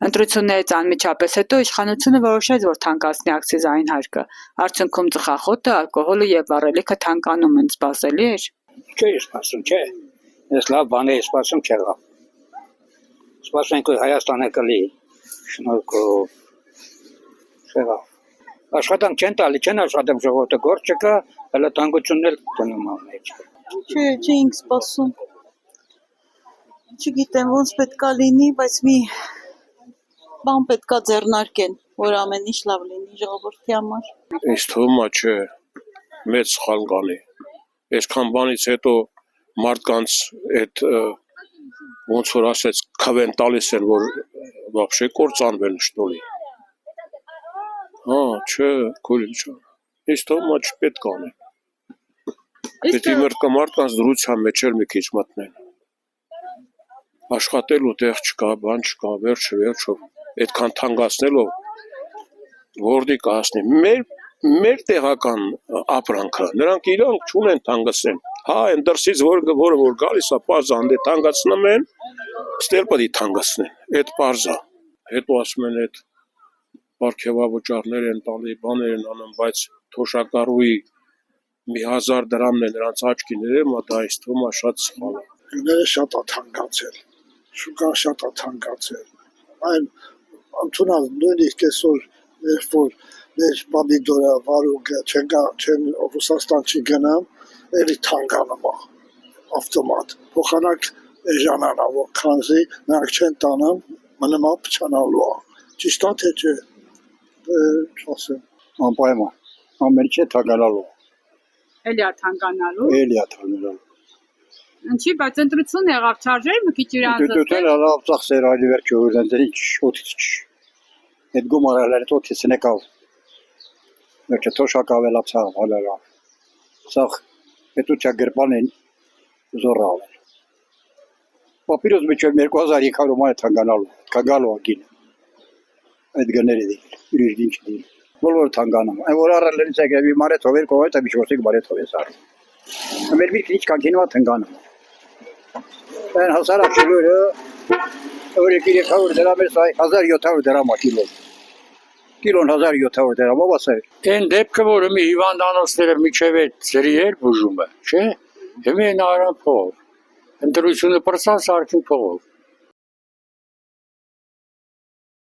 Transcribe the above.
Ընտրություններից անմիջապես հետո իշխանությունը որոշեց, որ թանկացնի ակցիզային հարկը։ Արդյունքում ծխախոտը, ալկոհոլը եւ վառելիքը թանկանում են, սպասելի էր։ Չէ, սպասում չէ։ Ես լավ բան էի սպասում չեղավ։ Սպասում ենք Հայաստանը կլի։ Շնորհքով։ Չեղավ։ Աշխատանք չեն տալի, չեն աշխատում ժողովուրդը գործ չկա, հələ տանկությունն էլ դնում ա մեջ։ Չէ, չէինք սպասում։ Չգիտեմ ոնց պետքա լինի, բայց մի բան պետքա ձեռնարկեն, որ ամեն ինչ լավ լինի ժողովրդի համար։ Ինձ թվում է չէ, մեծ սխալ կանի։ Այսքան բանից հետո մարդկանց այդ ոնց որ ասեց քվեն տալիս են, որ вообще կործանվեն շտոլի։ Չէ, քույրիկ ջան։ Ինձ թվում է չպետք է անեն։ Պետք է մարդկանց դրության մեջ էլ մի քիչ մտնեն։ Աշխատելու տեղ չկա, բան չկա, վերջով այդքան թանկացնելով որդի կհասնի։ Մեր տեղական ապրանքը, նրանք իրանք չունեն թանկացնել։ Այն դրսից որը որ գալիս է, պարզ անդե թանկացնում են, ստել պետք է թանկացնեն։ Այդ պարզ է։ Հետո ասում են այդ պարգևավճարներ են տալի, բաներ են անում, բայց թոշակառուի մի 1000 դրամն է նրանց աչքիները, դա ինձ թվում է շատ սխալ է։ Գները շատ է թանկացել, շուկան շատ է թանկացել։ Այն ընդունալ նույնիսկ այսօր, երբ որ մեր պամիդորը, վարուկը չեն Ռուսաստան չի գնամ, էլի թանկանում է ավտոմատ։ Փոխանակ էժանանա, որ քանզի նրանք չեն տանում, մնում է փչանալու է։ Ճիշտ է թե չէ։ Չասեմ, անպայման, ամեն ինչ է թանկանալու։ Էլի է թանկանալու։ Էլի է թանկանալու։ Ինչի, բայց ընտրություն եղավ, չարժեր մի քիչ իրան զսպել։ Դուք լավ ծախսեր այլ վերջը ուզենցրի օթից։ Այդ գումարները օթից նեկավ։ Վերջը թոշակ ավելացավ, հալալա։ Սաղ պետության գրպանին զորալ։ Պապիրոս միջև 2500 ման է թանկանալու, թանկալու ակին։ Այդ գները դի, իր ինչ դի։ Բոլոր թանկանում։ Այն որ առալերից եկավ մարե թողեր կողոյ, դա միջոցիկ բարե թողես արի։ Մեր մի քիչ կանգինվա թանկանում։ Այն հասարակշիլուրը որ 300 դրամ է, 1700 դրամ է կիլո։ Կիլոն 1700 դրամ, ով ասա։ Այն դեպքը, որը մի հիվանդանոցները միջև է ծրի էր բուժումը, չէ՞։ Հիմա են արան փող։ Ընտրությունը պրծան սարքի փողով։